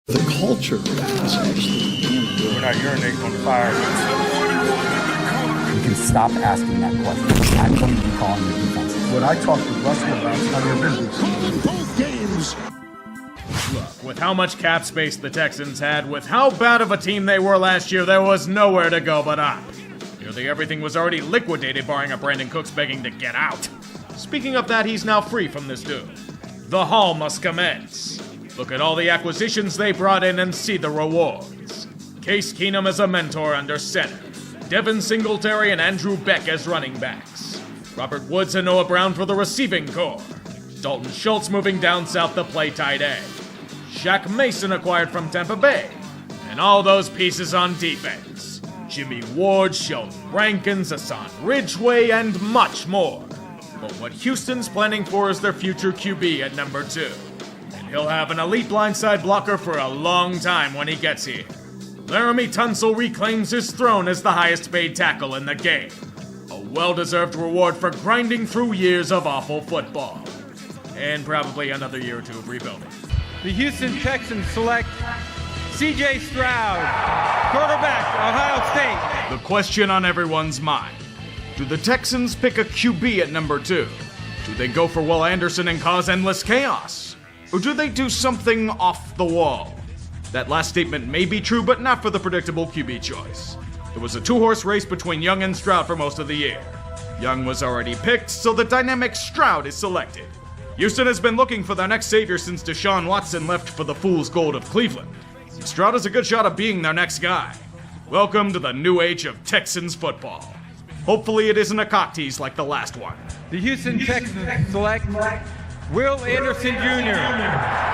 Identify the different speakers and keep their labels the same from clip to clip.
Speaker 1: The culture is actually damn good.
Speaker 2: We're not urinating on the fire.
Speaker 3: You can stop asking that question. I'm going to be calling the defense.
Speaker 4: What I talked to Russell about is none of your business.
Speaker 1: Both games.
Speaker 5: Look, with how much cap space the Texans had, with how bad of a team they were last year, there was nowhere to go but up. Nearly everything was already liquidated, barring a Brandon Cooks begging to get out. Speaking of that, he's now free from this dude. The haul must commence. Look at all the acquisitions they brought in and see the rewards. Case Keenum as a mentor under center. Devin Singletary and Andrew Beck as running backs. Robert Woods and Noah Brown for the receiving corps. Dalton Schultz moving down south to play tight end. Shaq Mason acquired from Tampa Bay. And all those pieces on defense. Jimmy Ward, Sheldon Rankins, Hassan Ridgeway, and much more. But what Houston's planning for is their future QB at number 2. He'll have an elite blindside blocker for a long time when he gets here. Laramie Tunsil reclaims his throne as the highest paid tackle in the game. A well-deserved reward for grinding through years of awful football. And probably another year or two of rebuilding.
Speaker 6: The Houston Texans select C.J. Strouds, quarterback, Ohio State.
Speaker 5: The question on everyone's mind. Do the Texans pick a QB at number 2? Do they go for Will Anderson and cause endless chaos? Or do they do something off the wall? That last statement may be true, but not for the predictable QB choice. It was a 2-horse race between Young and Stroud for most of the year. Young was already picked, so the dynamic Stroud is selected. Houston has been looking for their next savior since Deshaun Watson left for the fool's gold of Cleveland. Stroud has a good shot of being their next guy. Welcome to the new age of Texans football. Hopefully it isn't a cock tease like the last one.
Speaker 6: The Houston Texans select Will Anderson Jr.,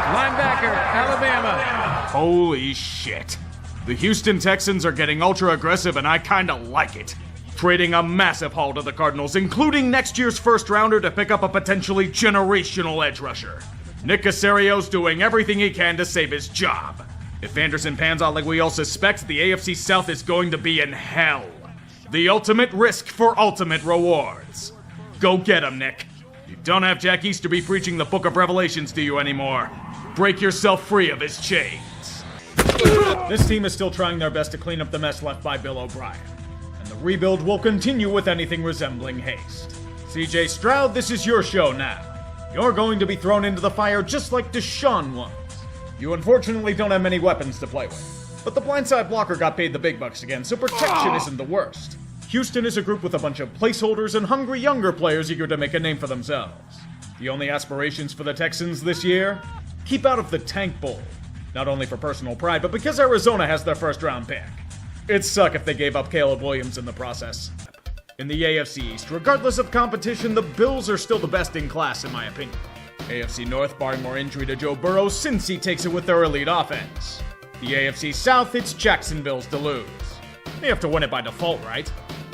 Speaker 6: linebacker, Alabama.
Speaker 5: Holy shit. The Houston Texans are getting ultra aggressive and I kinda like it. Trading a massive haul to the Cardinals, including next year's first rounder to pick up a potentially generational edge rusher. Nick Caserio's doing everything he can to save his job. If Anderson pans out like we all suspect, the AFC South is going to be in hell. The ultimate risk for ultimate rewards. Go get him, Nick. You don't have Jack Easterby preaching the Book of Revelations to you anymore. Break yourself free of his chains. This team is still trying their best to clean up the mess left by Bill O'Brien. And the rebuild will continue with anything resembling haste. CJ Stroud, this is your show now. You're going to be thrown into the fire just like Deshaun was. You unfortunately don't have many weapons to play with. But the blindside blocker got paid the big bucks again, so protection isn't the worst. Houston is a group with a bunch of placeholders and hungry younger players eager to make a name for themselves. The only aspirations for the Texans this year? Keep out of the Tank Bowl. Not only for personal pride, but because Arizona has their first round pick. It'd suck if they gave up Caleb Williams in the process. In the AFC East, regardless of competition, the Bills are still the best in class in my opinion. AFC North, barring more injury to Joe Burrow, Cincy takes it with their elite offense. The AFC South, it's Jacksonville's to lose. They have to win it by default, right?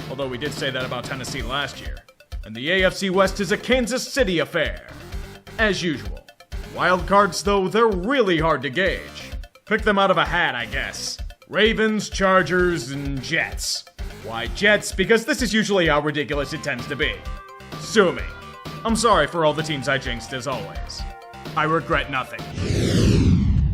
Speaker 5: Although we did say that about Tennessee last year. And the AFC West is a Kansas City affair. As usual. Wild cards, though, they're really hard to gauge. Pick them out of a hat, I guess. Ravens, Chargers, and Jets. Why Jets? Because this is usually how ridiculous it tends to be. Sue me. I'm sorry for all the teams I jinxed as always. I regret nothing.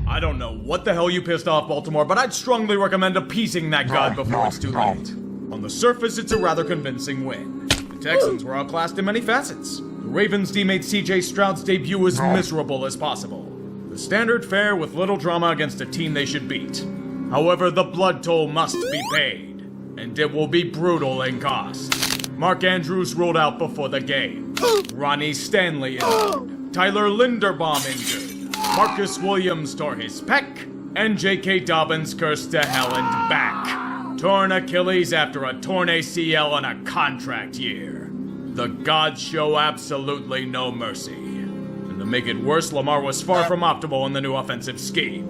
Speaker 5: I don't know what the hell you pissed off Baltimore, but I'd strongly recommend appeasing that god before it's too late. On the surface, it's a rather convincing win. The Texans were outclassed in many facets. The Ravens teammate C.J. Stroud's debut was miserable as possible. The standard fare with little drama against a team they should beat. However, the blood toll must be paid, and it will be brutal in cost. Mark Andrews ruled out before the game. Ronnie Stanley injured. Tyler Linderbaum injured. Marcus Williams tore his pec, and J.K. Dobbins cursed to hell and back. Torn Achilles after a torn ACL on a contract year. The gods show absolutely no mercy. And to make it worse, Lamar was far from optimal in the new offensive scheme.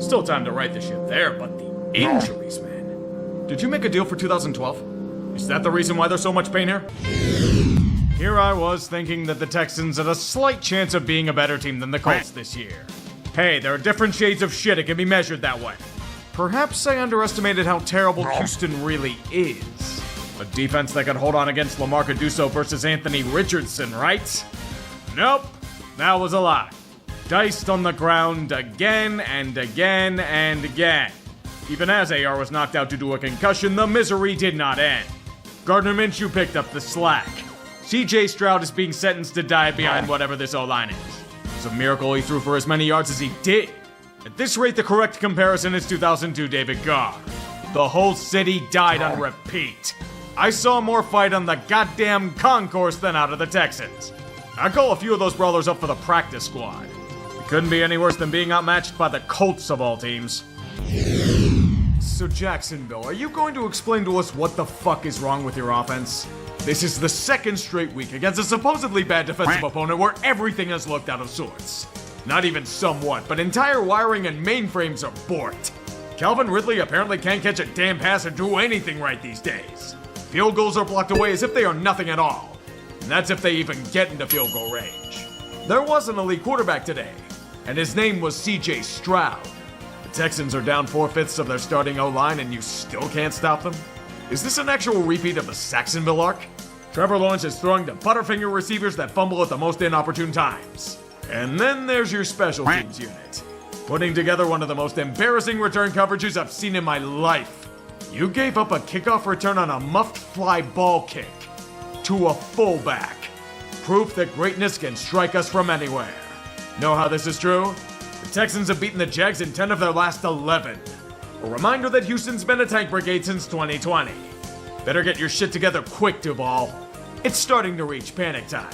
Speaker 5: Still time to right the ship there, but the injuries, man. Did you make a deal for 2012? Is that the reason why there's so much pain here? Here I was thinking that the Texans had a slight chance of being a better team than the Colts this year. Hey, there are different shades of shit, it can be measured that way. Perhaps I underestimated how terrible Houston really is. A defense that could hold on against Lamar Caduso versus Anthony Richardson, right? Nope, that was a lie. diced on the ground again and again and again. Even as AR was knocked out due to a concussion, the misery did not end. Gardner Minshew picked up the slack. CJ Stroud is being sentenced to die behind whatever this O-line is. It's a miracle he threw for as many yards as he did. At this rate, the correct comparison is 2002 David Carr. The whole city died on repeat. I saw more fight on the goddamn concourse than out of the Texans. I'd call a few of those brawlers up for the practice squad. It couldn't be any worse than being outmatched by the Colts of all teams. So Jacksonville, are you going to explain to us what the fuck is wrong with your offense? This is the second straight week against a supposedly bad defensive opponent where everything has looked out of sorts. Not even somewhat, but entire wiring and mainframes are borked. Calvin Ridley apparently can't catch a damn pass or do anything right these days. Field goals are blocked away as if they are nothing at all. And that's if they even get into field goal range. There was an elite quarterback today, and his name was CJ Stroud. The Texans are down 4/5 of their starting O-line and you still can't stop them? Is this an actual repeat of the Saxonville arc? Trevor Lawrence is throwing to Butterfinger receivers that fumble at the most inopportune times. And then there's your special teams unit, putting together one of the most embarrassing return coverages I've seen in my life. You gave up a kickoff return on a muffed fly ball kick to a fullback. Proof that greatness can strike us from anywhere. Know how this is true? The Texans have beaten the Jags in 10 of their last 11. A reminder that Houston's been a tank brigade since 2020. Better get your shit together quick, Duval. It's starting to reach panic time.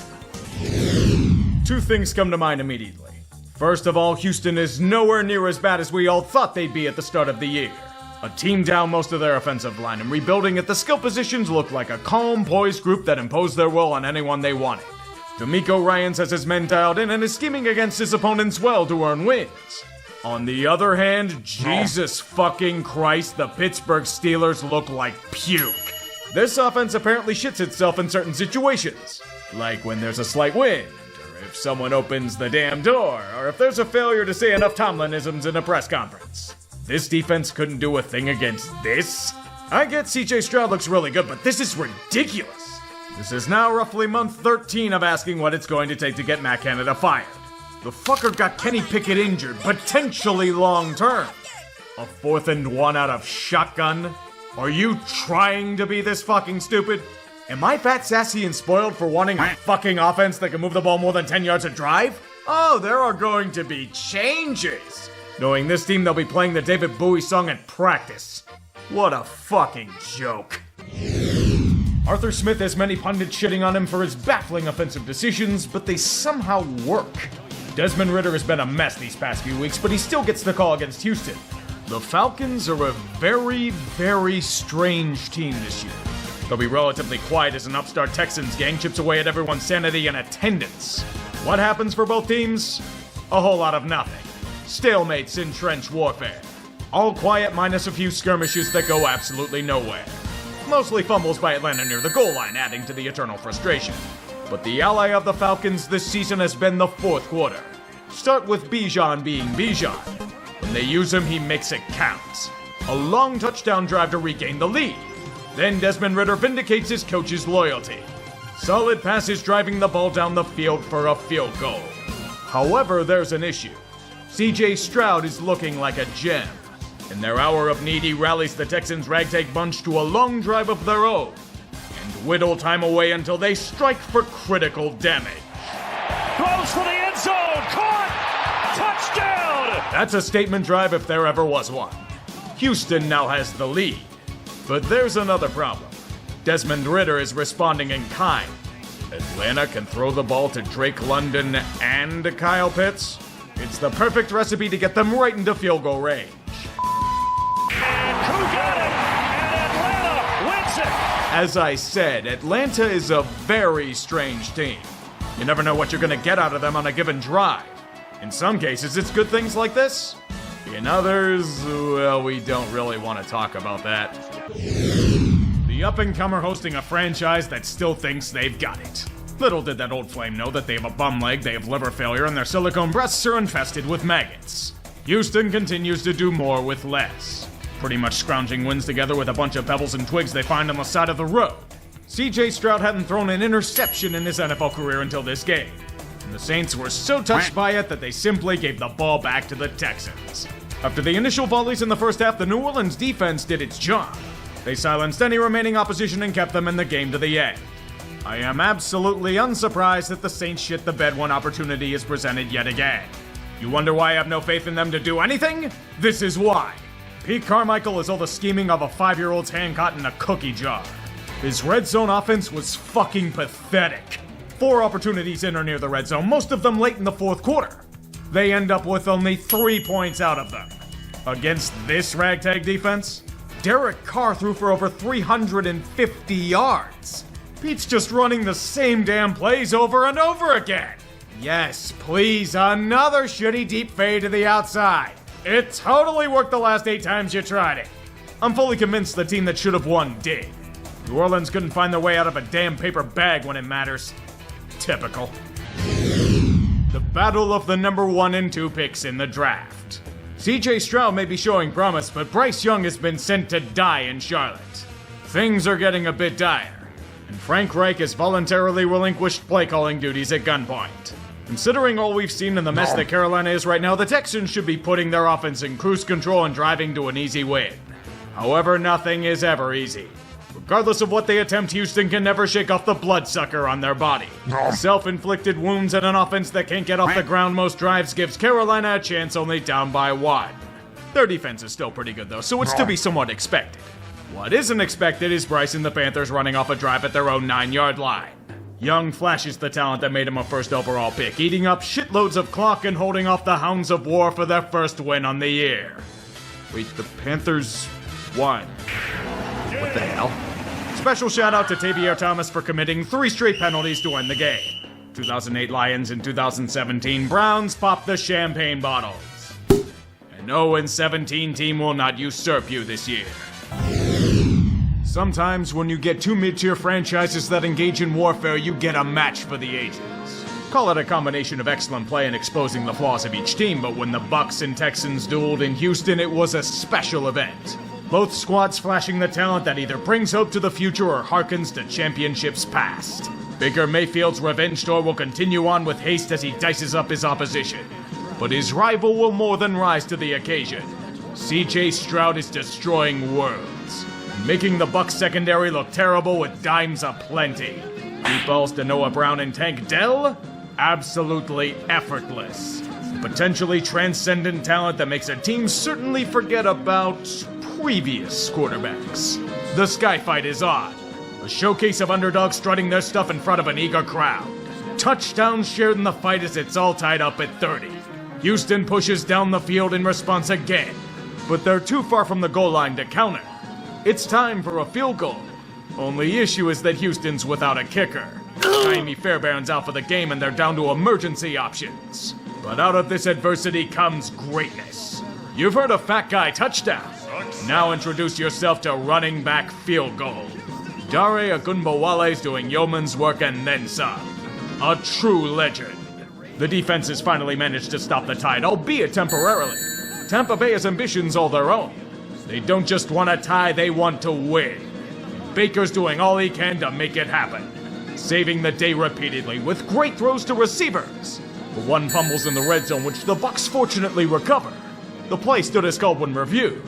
Speaker 5: Two things come to mind immediately. First of all, Houston is nowhere near as bad as we all thought they'd be at the start of the year. A team down most of their offensive line and rebuilding at the skill positions looked like a calm, poised group that imposed their will on anyone they wanted. D'Amico Ryans has his men dialed in and is scheming against his opponents well to earn wins. On the other hand, Jesus fucking Christ, the Pittsburgh Steelers look like puke. This offense apparently shits itself in certain situations, like when there's a slight wind, or if someone opens the damn door, or if there's a failure to say enough Tomlinisms in a press conference. This defense couldn't do a thing against this? I get CJ Stroud looks really good, but this is ridiculous. This is now roughly month 13 of asking what it's going to take to get Matt Canada fired. The fucker got Kenny Pickett injured, potentially long term. A 4th and 1 out of shotgun? Are you trying to be this fucking stupid? Am I fat, sassy, and spoiled for wanting a fucking offense that can move the ball more than 10 yards a drive? Oh, there are going to be changes. Knowing this team, they'll be playing the David Bowie song at practice. What a fucking joke. Arthur Smith has many pundits shitting on him for his baffling offensive decisions, but they somehow work. Desmond Ridder has been a mess these past few weeks, but he still gets the call against Houston. The Falcons are a very, very strange team this year. They'll be relatively quiet as an upstart Texans gang chips away at everyone's sanity and attendance. What happens for both teams? A whole lot of nothing. Stalemates in trench warfare. All quiet minus a few skirmishes that go absolutely nowhere. Mostly fumbles by Atlanta near the goal line, adding to the eternal frustration. But the ally of the Falcons this season has been the fourth quarter. Start with Bijan being Bijan. When they use him, he makes it count. A long touchdown drive to regain the lead. Then Desmond Ridder vindicates his coach's loyalty. Solid passes driving the ball down the field for a field goal. However, there's an issue. CJ Stroud is looking like a gem. In their hour of need, he rallies the Texans' ragtag bunch to a long drive of their own and whittle time away until they strike for critical damage.
Speaker 2: Throws for the end zone. Caught. Touchdown.
Speaker 5: That's a statement drive if there ever was one. Houston now has the lead. But there's another problem. Desmond Ridder is responding in kind. Atlanta can throw the ball to Drake London and Kyle Pitts. It's the perfect recipe to get them right into field goal range.
Speaker 2: And who got it? And Atlanta wins it.
Speaker 5: As I said, Atlanta is a very strange team. You never know what you're going to get out of them on a given drive. In some cases, it's good things like this. In others, well, we don't really want to talk about that. The up-and-comer hosting a franchise that still thinks they've got it. Little did that old flame know that they have a bum leg, they have liver failure, and their silicone breasts are infested with maggots. Houston continues to do more with less. Pretty much scrounging wins together with a bunch of pebbles and twigs they find on the side of the road. CJ Stroud hadn't thrown an interception in his NFL career until this game. and the Saints were so touched by it that they simply gave the ball back to the Texans. After the initial volleys in the first half, the New Orleans defense did its job. They silenced any remaining opposition and kept them in the game to the end. I am absolutely unsurprised that the Saints shit the bed when opportunity is presented yet again. You wonder why I have no faith in them to do anything? This is why. Pete Carmichael is all the scheming of a 5-year-old's hand caught in a cookie jar. His red zone offense was fucking pathetic. 4 opportunities in or near the red zone, most of them late in the fourth quarter. They end up with only 3 points out of them. Against this ragtag defense, Derek Carr threw for over 350 yards. Pete's just running the same damn plays over and over again. Yes, please, another shitty deep fade to the outside. It totally worked the last 8 times you tried it. I'm fully convinced the team that should have won did. New Orleans couldn't find their way out of a damn paper bag when it matters. Typical. The battle of the number 1 and 2 picks in the draft. CJ Stroud may be showing promise, but Bryce Young has been sent to die in Charlotte. Things are getting a bit dire, and Frank Reich has voluntarily relinquished play-calling duties at gunpoint. Considering all we've seen in the mess that Carolina is right now, the Texans should be putting their offense in cruise control and driving to an easy win. However, nothing is ever easy. Regardless of what they attempt, Houston can never shake off the bloodsucker on their body. Self-inflicted wounds and an offense that can't get off the ground most drives gives Carolina a chance only down by 1. Their defense is still pretty good though, so it's to be somewhat expected. What isn't expected is Bryce and the Panthers running off a drive at their own 9-yard line. Young flashes the talent that made him a first overall pick, eating up shitloads of clock and holding off the Hounds of War for their first win on the year. Wait, the Panthers won. What the hell? Special shout out to Tavier Thomas for committing 3 straight penalties to end the game. 2008 Lions and 2017 Browns popped the champagne bottles. An 0-17 team will not usurp you this year. Sometimes when you get 2 mid-tier franchises that engage in warfare, you get a match for the ages. Call it a combination of excellent play and exposing the flaws of each team, but when the Bucs and Texans dueled in Houston, it was a special event. Both squads flashing the talent that either brings hope to the future or harkens to championships past. Baker Mayfield's revenge tour will continue on with haste as he dices up his opposition. But his rival will more than rise to the occasion. CJ Stroud is destroying worlds, making the Bucs secondary look terrible with dimes aplenty. Deep balls to Noah Brown and Tank Dell? Absolutely effortless. Potentially transcendent talent that makes a team certainly forget about previous quarterbacks. The Sky Fight is on. A showcase of underdogs strutting their stuff in front of an eager crowd. Touchdowns shared in the fight as it's all tied up at 30. Houston pushes down the field in response again, but they're too far from the goal line to counter. It's time for a field goal. Only issue is that Houston's without a kicker. Miami Fairbairn's out for the game and they're down to emergency options. But out of this adversity comes greatness. You've heard of fat guy touchdown. Now introduce yourself to running back field goal. Dare Agunbowale's doing yeoman's work and then some. A true legend. The defense has finally managed to stop the tide, albeit temporarily. Tampa Bay has ambitions all their own. They don't just want to tie, they want to win. Baker's doing all he can to make it happen, saving the day repeatedly with great throws to receivers. The 1 fumbles in the red zone, which the Bucs fortunately recover. The play stood as called when reviewed,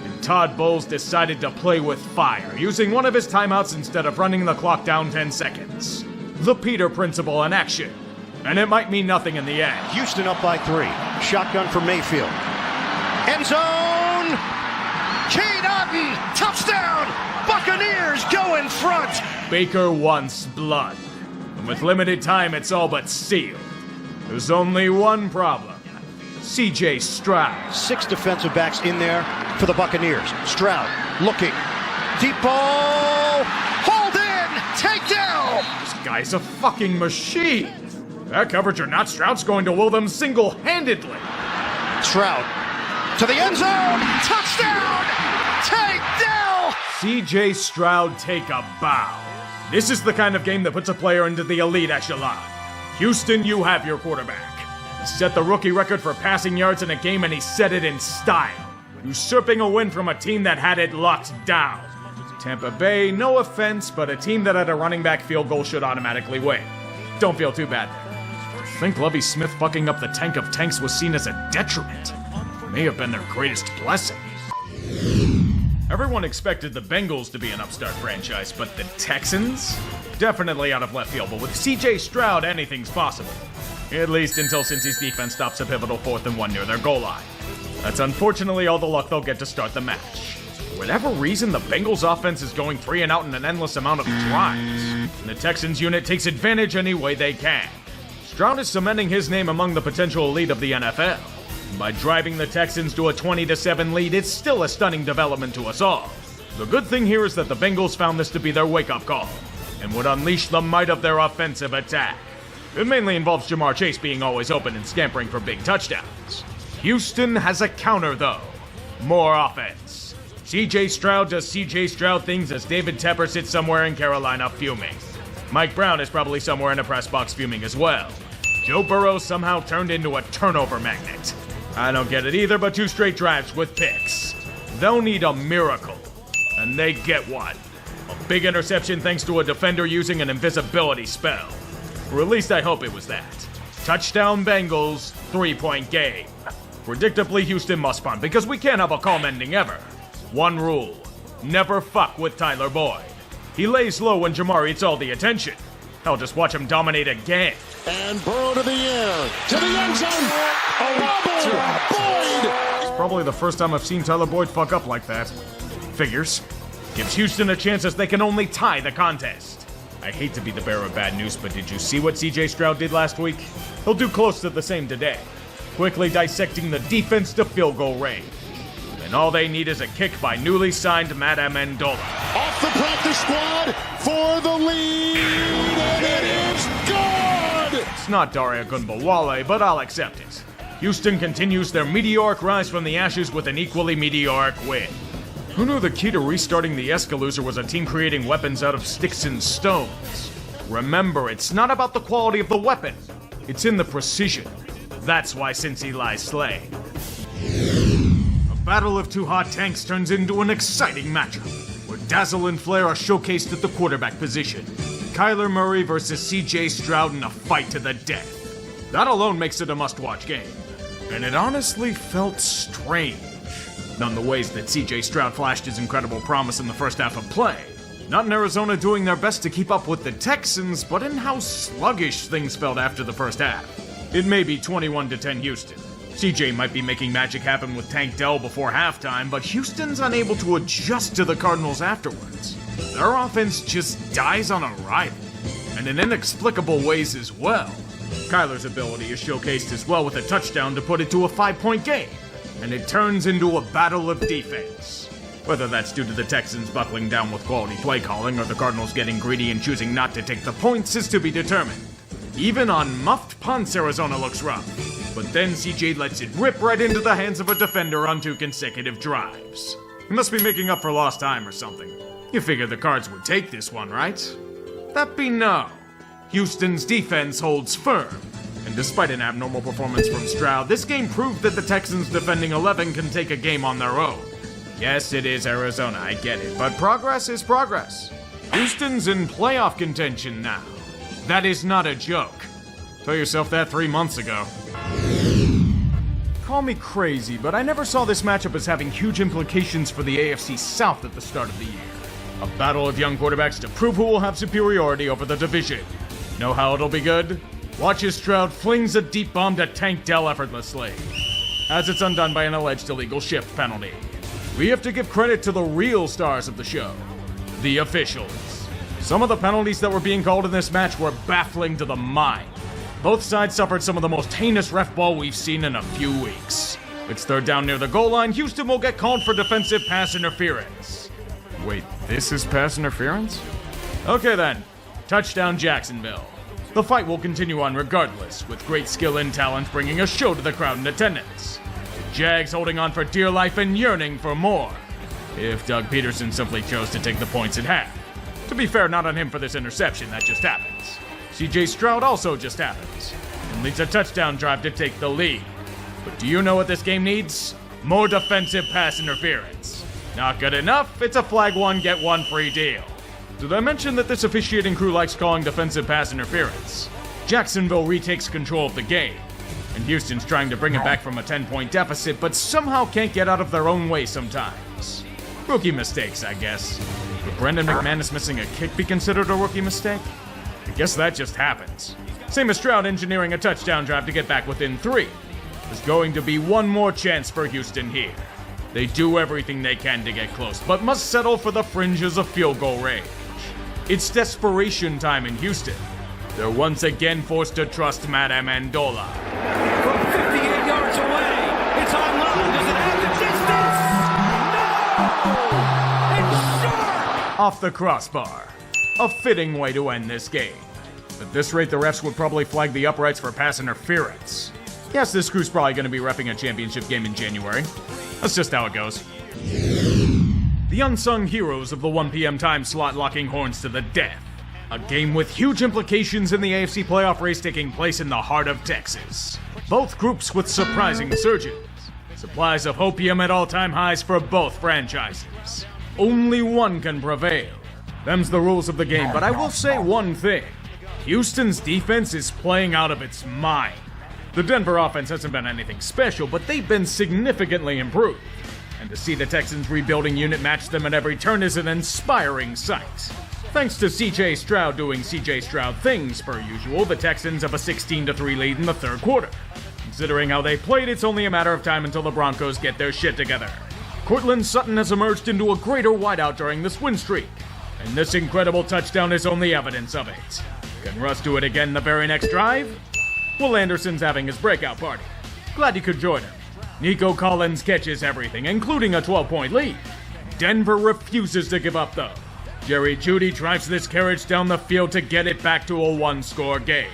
Speaker 5: and Todd Bowles decided to play with fire, using one of his timeouts instead of running the clock down 10 seconds. The Peter principle in action, and it might mean nothing in the end.
Speaker 7: Houston up by 3. Shotgun for Mayfield. End zone! Cade Otton! Touchdown! Buccaneers go in front!
Speaker 5: Baker wants blood, and with limited time, it's all but sealed. There's only one problem. CJ Stroud.
Speaker 7: 6 defensive backs in there for the Buccaneers. Stroud looking. Deep ball! Hold in! Takedown!
Speaker 5: This guy's a fucking machine. That coverage or not, Stroud's going to will them single-handedly.
Speaker 7: Stroud to the end zone! Touchdown! Takedown!
Speaker 5: CJ Stroud take a bow. This is the kind of game that puts a player into the elite echelon. Houston, you have your quarterback. He set the rookie record for passing yards in a game and he set it in style, usurping a win from a team that had it locked down. Tampa Bay, no offense, but a team that had a running back field goal should automatically win. Don't feel too bad there. think Lovie Smith fucking up the tank of tanks was seen as a detriment. May have been their greatest blessing. Everyone expected the Bengals to be an upstart franchise, but the Texans? Definitely out of left field, but with CJ Stroud, anything's possible. At least until Cincy's defense stops a pivotal 4th and 1 near their goal line. That's unfortunately all the luck they'll get to start the match. For whatever reason, the Bengals offense is going 3 and out in an endless amount of drives. And the Texans unit takes advantage any way they can. Stroud is cementing his name among the potential elite of the NFL. By driving the Texans to a 20-7 lead, it's still a stunning development to us all. The good thing here is that the Bengals found this to be their wake-up call, and would unleash the might of their offensive attack. It mainly involves Jamar Chase being always open and scampering for big touchdowns. Houston has a counter, though. More offense. CJ Stroud does CJ Stroud things as David Tepper sits somewhere in Carolina fuming. Mike Brown is probably somewhere in a press box fuming as well. Joe Burrow somehow turned into a turnover magnet. I don't get it either, but 2 straight drives with picks. They'll need a miracle, and they get one. A big interception thanks to a defender using an invisibility spell. Or at least I hope it was that. Touchdown Bengals, 3-point game. Predictably, Houston must punt because we can't have a calm ending ever. One rule, never fuck with Tyler Boyd. He lays low when Jamar eats all the attention. I'll just watch him dominate again.
Speaker 8: And Burrow to the air, to the end zone. Boyd!
Speaker 5: It's probably the first time I've seen Tyler Boyd fuck up like that. Figures. Gives Houston a chance as they can only tie the contest. I hate to be the bearer of bad news, but did you see what CJ Stroud did last week? He'll do close to the same today. Quickly dissecting the defense to field goal range. And all they need is a kick by newly signed Matt Amendola.
Speaker 8: Off the practice squad for the lead, and it is good!
Speaker 5: It's not Daria Gunbawale, but I'll accept it. Houston continues their meteoric rise from the ashes with an equally meteoric win. Who knew the key to restarting the Escalooser was a team creating weapons out of sticks and stones? Remember, it's not about the quality of the weapon. It's in the precision. That's why Cincy lies slain. A battle of 2 hot tanks turns into an exciting matchup, where Dazzle and Flair are showcased at the quarterback position. Kyler Murray versus CJ Stroud in a fight to the death. That alone makes it a must-watch game. And it honestly felt strange. Not in the ways that CJ Stroud flashed his incredible promise in the first half of play. Not in Arizona doing their best to keep up with the Texans, but in how sluggish things felt after the first half. It may be 21-10 Houston. CJ might be making magic happen with Tank Dell before halftime, but Houston's unable to adjust to the Cardinals afterwards. Their offense just dies on arrival, and in inexplicable ways as well. Kyler's ability is showcased as well with a touchdown to put it to a 5-point game, and it turns into a battle of defense. Whether that's due to the Texans buckling down with quality play calling or the Cardinals getting greedy and choosing not to take the points is to be determined. Even on muffed punts, Arizona looks rough. But then CJ lets it rip right into the hands of a defender on 2 consecutive drives. He must be making up for lost time or something. You figure the Cards would take this one, right? That be no. Houston's defense holds firm. And despite an abnormal performance from Stroud, this game proved that the Texans defending 11 can take a game on their own. Yes, it is Arizona, I get it, but progress is progress. Houston's in playoff contention now. That is not a joke. Tell yourself that 3 months ago. Call me crazy, but I never saw this matchup as having huge implications for the AFC South at the start of the year. A battle of young quarterbacks to prove who will have superiority over the division. Know how it'll be good? Watch as Stroud flings a deep bomb to Tank Dell effortlessly, as it's undone by an alleged illegal shift penalty. We have to give credit to the real stars of the show, the officials. Some of the penalties that were being called in this match were baffling to the mind. Both sides suffered some of the most heinous ref ball we've seen in a few weeks. It's 3rd down near the goal line. Houston will get called for defensive pass interference. Wait, this is pass interference? Okay then, touchdown Jacksonville. The fight will continue on regardless, with great skill and talent bringing a show to the crowd in attendance. The Jags holding on for dear life and yearning for more. If Doug Peterson simply chose to take the points at half. To be fair, not on him for this interception, that just happens. CJ Stroud also just happens, and leads a touchdown drive to take the lead. But do you know what this game needs? More defensive pass interference. Not good enough, it's a flag 1, get 1 free deal. Did I mention that this officiating crew likes calling defensive pass interference? Jacksonville retakes control of the game, and Houston's trying to bring it back from a 10-point deficit, but somehow can't get out of their own way sometimes. Rookie mistakes, I guess. Would Brendan McManus missing a kick be considered a rookie mistake? I guess that just happens. Same as Stroud engineering a touchdown drive to get back within 3. There's going to be one more chance for Houston here. They do everything they can to get close, but must settle for the fringes of field goal range. It's desperation time in Houston. They're once again forced to trust Matt Amendola.
Speaker 2: From 58 yards away, it's online. Does it have the distance? No! It's short!
Speaker 5: Off the crossbar. A fitting way to end this game. At this rate, the refs would probably flag the uprights for pass interference. Yes, this crew's probably going to be reffing a championship game in January. That's just how it goes. The unsung heroes of the 1 p.m. time slot locking horns to the death. A game with huge implications in the AFC playoff race taking place in the heart of Texas. Both groups with surprising surges. Supplies of opium at all-time highs for both franchises. Only one can prevail. Them's the rules of the game, but I will say one thing. Houston's defense is playing out of its mind. The Denver offense hasn't been anything special, but they've been significantly improved. And to see the Texans' rebuilding unit match them at every turn is an inspiring sight. Thanks to CJ Stroud doing CJ Stroud things per usual, the Texans have a 16-3 lead in the third quarter. Considering how they played, it's only a matter of time until the Broncos get their shit together. Courtland Sutton has emerged into a greater wideout during this win streak, and this incredible touchdown is only evidence of it. Can Russ do it again the very next drive? Will Anderson's having his breakout party. Glad you could join him. Nico Collins catches everything, including a 12-point lead. Denver refuses to give up, though. Jerry Jeudy drives this carriage down the field to get it back to a one-score game.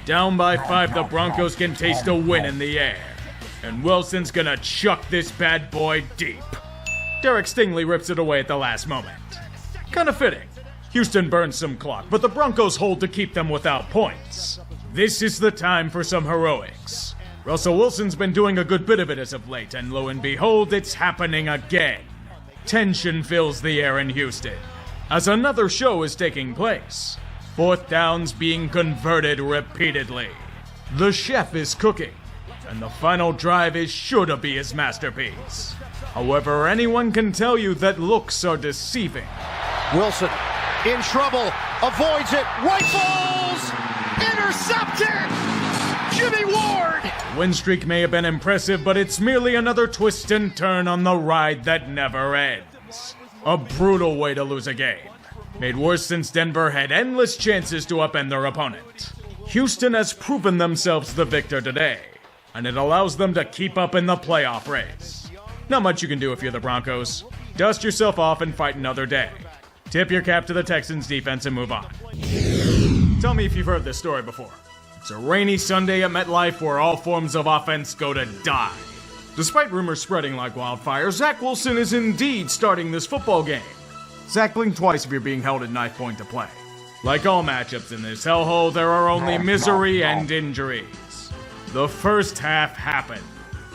Speaker 5: Down by 5, the Broncos can taste a win in the air. And Wilson's gonna chuck this bad boy deep. Derek Stingley rips it away at the last moment. Kinda fitting. Houston burns some clock, but the Broncos hold to keep them without points. This is the time for some heroics. Russell Wilson's been doing a good bit of it as of late, and lo and behold, it's happening again. Tension fills the air in Houston, as another show is taking place. Fourth downs being converted repeatedly. The chef is cooking, and the final drive is sure to be his masterpiece. However, anyone can tell you that looks are deceiving.
Speaker 7: Wilson in trouble, avoids it, rifles, intercepted! Jimmy Ward!
Speaker 5: Win streak may have been impressive, but it's merely another twist and turn on the ride that never ends. A brutal way to lose a game. Made worse since Denver had endless chances to upend their opponent. Houston has proven themselves the victor today, and it allows them to keep up in the playoff race. Not much you can do if you're the Broncos. Dust yourself off and fight another day. Tip your cap to the Texans defense and move on. Tell me if you've heard this story before. It's a rainy Sunday at MetLife where all forms of offense go to die. Despite rumors spreading like wildfire, Zach Wilson is indeed starting this football game. Zach, blink twice if you're being held at knife point to play. Like all matchups in this hellhole, there are only misery and injuries. The first half happened.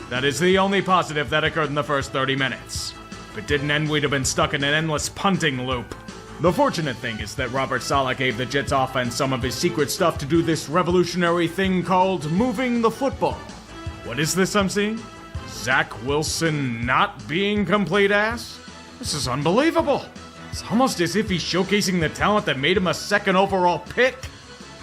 Speaker 5: That is the only positive that occurred in the first 30 minutes. If it didn't end, we'd have been stuck in an endless punting loop. The fortunate thing is that Robert Saleh gave the Jets offense some of his secret stuff to do this revolutionary thing called moving the football. What is this I'm seeing? Zach Wilson not being complete ass? This is unbelievable. It's almost as if he's showcasing the talent that made him a second overall pick.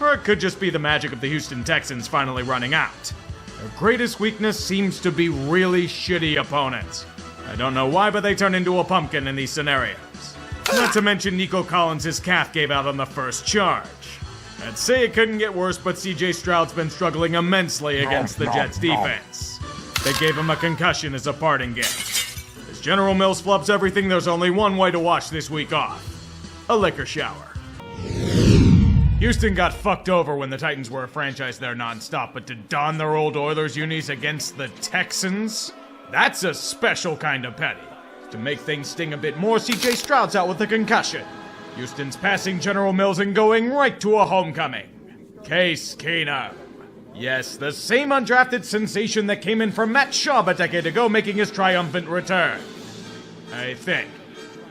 Speaker 5: Or it could just be the magic of the Houston Texans finally running out. Their greatest weakness seems to be really shitty opponents. I don't know why, but they turn into a pumpkin in these scenarios. Not to mention Nico Collins' calf gave out on the first charge. I'd say it couldn't get worse, but CJ Stroud's been struggling immensely against the Jets' defense. They gave him a concussion as a parting gift. As General Mills flubs everything, there's only one way to wash this week off. A liquor shower. Houston got fucked over when the Titans were a franchise there nonstop, but to don their old Oilers unis against the Texans? That's a special kind of petty. To make things sting a bit more, CJ Stroud's out with a concussion. Houston's passing General Mills and going right to a homecoming. Case Keenum. Yes, the same undrafted sensation that came in from Matt Schaub a decade ago, making his triumphant return. I think.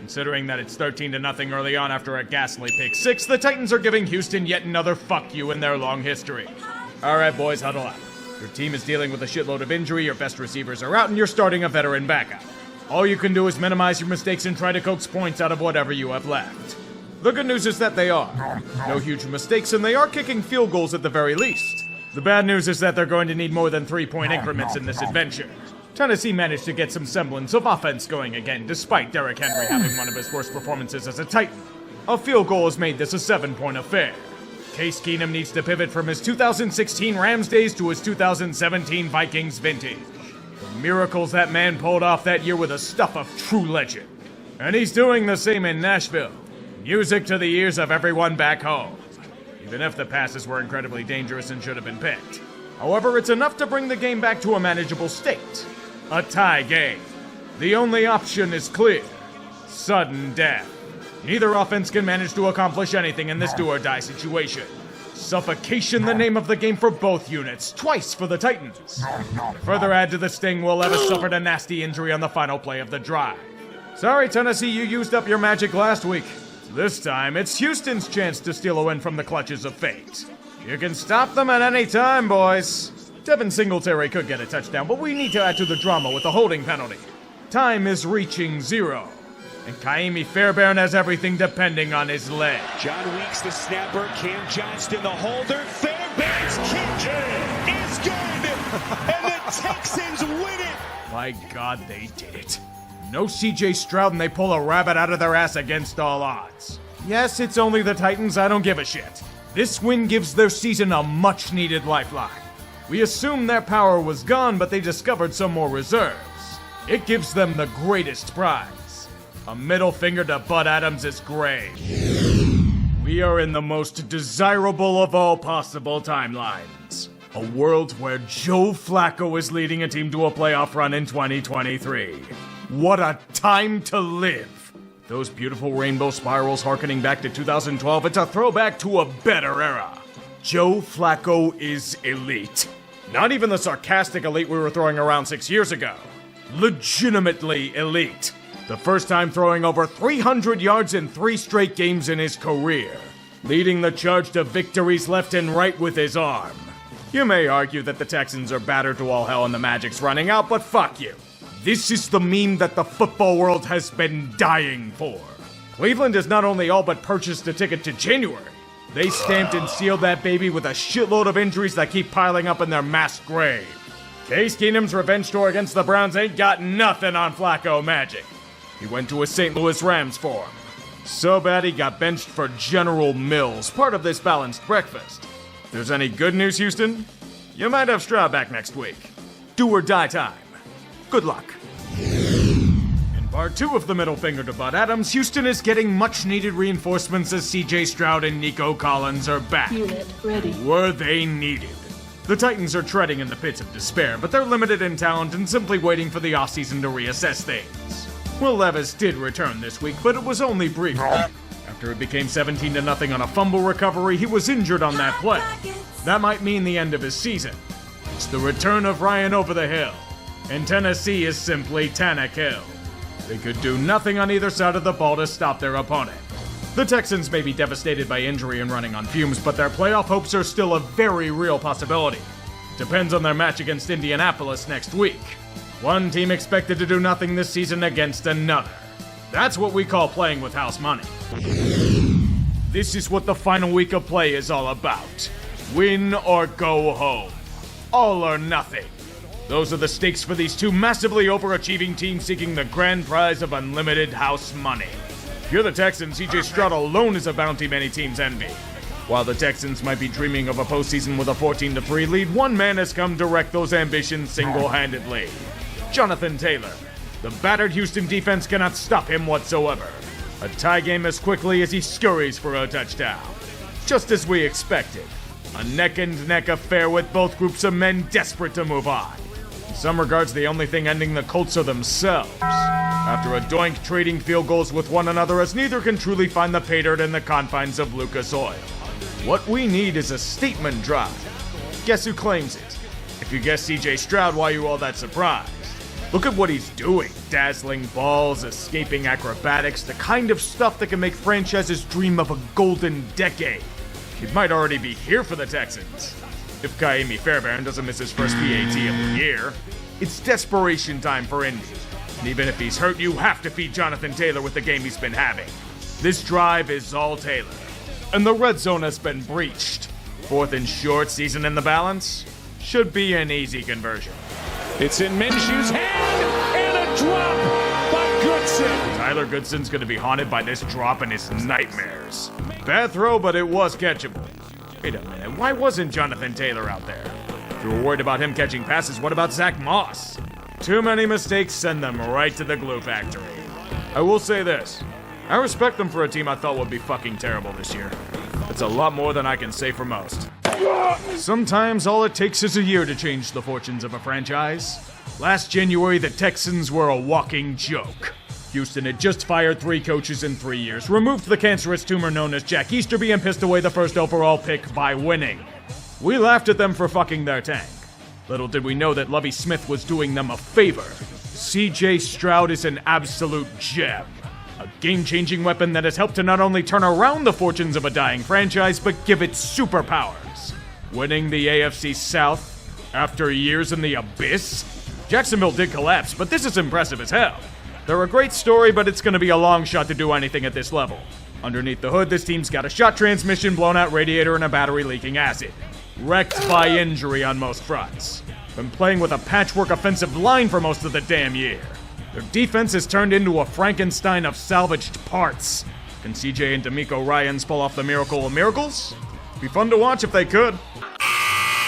Speaker 5: Considering that it's 13-0 early on after a ghastly pick six, the Titans are giving Houston yet another fuck you in their long history. Alright boys, huddle up. Your team is dealing with a shitload of injury, your best receivers are out, and you're starting a veteran backup. All you can do is minimize your mistakes and try to coax points out of whatever you have left. The good news is that they are. No huge mistakes, and they are kicking field goals at the very least. The bad news is that they're going to need more than 3-point increments in this adventure. Tennessee managed to get some semblance of offense going again, despite Derrick Henry having one of his worst performances as a Titan. A field goal has made this a 7-point affair. Case Keenum needs to pivot from his 2016 Rams days to his 2017 Vikings vintage. The miracles that man pulled off that year were the stuff of true legend. And he's doing the same in Nashville. Music to the ears of everyone back home. Even if the passes were incredibly dangerous and should have been picked. However, it's enough to bring the game back to a manageable state. A tie game. The only option is clear. Sudden death. Neither offense can manage to accomplish anything in this do-or-die situation. Suffocation, the name of the game for both units, twice for the Titans. To further add to the sting, Will Levis suffered a nasty injury on the final play of the drive. Sorry, Tennessee, you used up your magic last week. This time, it's Houston's chance to steal a win from the clutches of fate. You can stop them at any time, boys. Devin Singletary could get a touchdown, but we need to add to the drama with a holding penalty. Time is reaching 0. And Kaimi Fairbairn has everything depending on his leg.
Speaker 2: John Weeks, the snapper. Cam Johnston, the holder. Fairbairn's kick is good. And the Texans win it.
Speaker 5: My God, they did it. No CJ Stroud, and they pull a rabbit out of their ass against all odds. Yes, it's only the Titans, I don't give a shit. This win gives their season a much-needed lifeline. We assumed their power was gone, but they discovered some more reserves. It gives them the greatest prize. A middle finger to Bud Adams' grave. We are in the most desirable of all possible timelines. A world where Joe Flacco is leading a team to a playoff run in 2023. What a time to live! Those beautiful rainbow spirals harkening back to 2012, it's a throwback to a better era. Joe Flacco is elite. Not even the sarcastic elite we were throwing around 6 years ago. Legitimately elite. The first time throwing over 300 yards in 3 straight games in his career. Leading the charge to victories left and right with his arm. You may argue that the Texans are battered to all hell and the Magic's running out, but fuck you. This is the meme that the football world has been dying for. Cleveland has not only all but purchased a ticket to January, they stamped and sealed that baby with a shitload of injuries that keep piling up in their mass grave. Case Keenum's revenge tour against the Browns ain't got nothing on Flacco magic. He went to a St. Louis Rams for him. So bad he got benched for General Mills, part of this balanced breakfast. If there's any good news, Houston, you might have Stroud back next week. Do or die time. Good luck. In part 2 of the middle finger to Bud Adams, Houston is getting much-needed reinforcements as CJ Stroud and Nico Collins are back.
Speaker 9: Unit ready.
Speaker 5: Were they needed? The Titans are treading in the pits of despair, but they're limited in talent and simply waiting for the offseason to reassess things. Will Levis did return this week, but it was only brief. After it became 17-0 on a fumble recovery, he was injured on that play. That might mean the end of his season. It's the return of Ryan over the hill. And Tennessee is simply Tannehill. They could do nothing on either side of the ball to stop their opponent. The Texans may be devastated by injury and running on fumes, but their playoff hopes are still a very real possibility. Depends on their match against Indianapolis next week. One team expected to do nothing this season against another. That's what we call playing with house money. This is what the final week of play is all about. Win or go home. All or nothing. Those are the stakes for these two massively overachieving teams seeking the grand prize of unlimited house money. If you're the Texans, CJ Stroud alone is a bounty many teams envy. While the Texans might be dreaming of a postseason with a 14-3 lead, one man has come to wreck those ambitions single-handedly. Jonathan Taylor. The battered Houston defense cannot stop him whatsoever. A tie game as quickly as he scurries for a touchdown. Just as we expected. A neck-and-neck affair with both groups of men desperate to move on. In some regards, the only thing ending the Colts are themselves. After a doink trading field goals with one another as neither can truly find the pay dirt in the confines of Lucas Oil. What we need is a statement drive. Guess who claims it? If you guess CJ Stroud, why are you all that surprised? Look at what he's doing. Dazzling balls, escaping acrobatics, the kind of stuff that can make franchises dream of a golden decade. He might already be here for the Texans. If Kaimi Fairbairn doesn't miss his first PAT of the year, it's desperation time for Indy. And even if he's hurt, you have to feed Jonathan Taylor with the game he's been having. This drive is all Taylor. And the red zone has been breached. 4th and short, season in the balance. Should be an easy conversion.
Speaker 2: It's in Minshew's hand, and a drop by Goodson.
Speaker 5: Tyler Goodson's gonna be haunted by this drop and his nightmares. Bad throw, but it was catchable. Wait a minute, why wasn't Jonathan Taylor out there? If you were worried about him catching passes, what about Zach Moss? Too many mistakes send them right to the glue factory. I will say this. I respect them for a team I thought would be fucking terrible this year. It's a lot more than I can say for most. Sometimes all it takes is a year to change the fortunes of a franchise. Last January, the Texans were a walking joke. Houston had just fired 3 coaches in 3 years, removed the cancerous tumor known as Jack Easterby, and pissed away the first overall pick by winning. We laughed at them for fucking their tank. Little did we know that Lovie Smith was doing them a favor. CJ Stroud is an absolute gem. A game-changing weapon that has helped to not only turn around the fortunes of a dying franchise, but give it superpowers. Winning the AFC South after years in the abyss? Jacksonville did collapse, but this is impressive as hell. They're a great story, but it's going to be a long shot to do anything at this level. Underneath the hood, this team's got a shot transmission, blown out radiator, and a battery leaking acid. Wrecked by injury on most fronts. Been playing with a patchwork offensive line for most of the damn year. Their defense has turned into a Frankenstein of salvaged parts. Can CJ and D'Amico Ryans pull off the miracle of miracles? Be fun to watch if they could.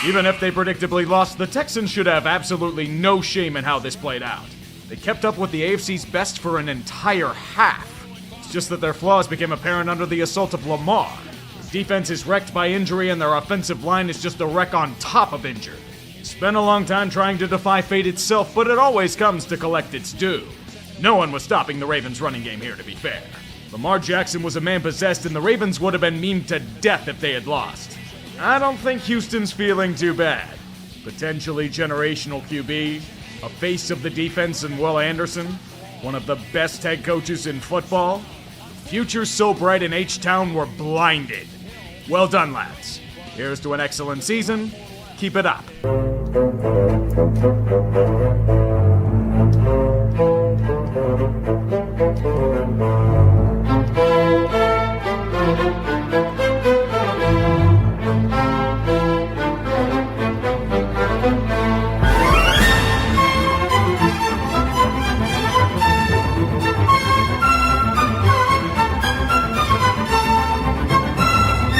Speaker 5: Even if they predictably lost, the Texans should have absolutely no shame in how this played out. They kept up with the AFC's best for an entire half. It's just that their flaws became apparent under the assault of Lamar. Their defense is wrecked by injury, and their offensive line is just a wreck on top of injured. Spent a long time trying to defy fate itself, but it always comes to collect its due. No one was stopping the Ravens' running game here, to be fair. Lamar Jackson was a man possessed, and the Ravens would have been memed to death if they had lost. I don't think Houston's feeling too bad. Potentially generational QB, a face of the defense in Will Anderson, one of the best head coaches in football. Future so bright in H-Town we're blinded. Well done, lads. Here's to an excellent season. Keep it up.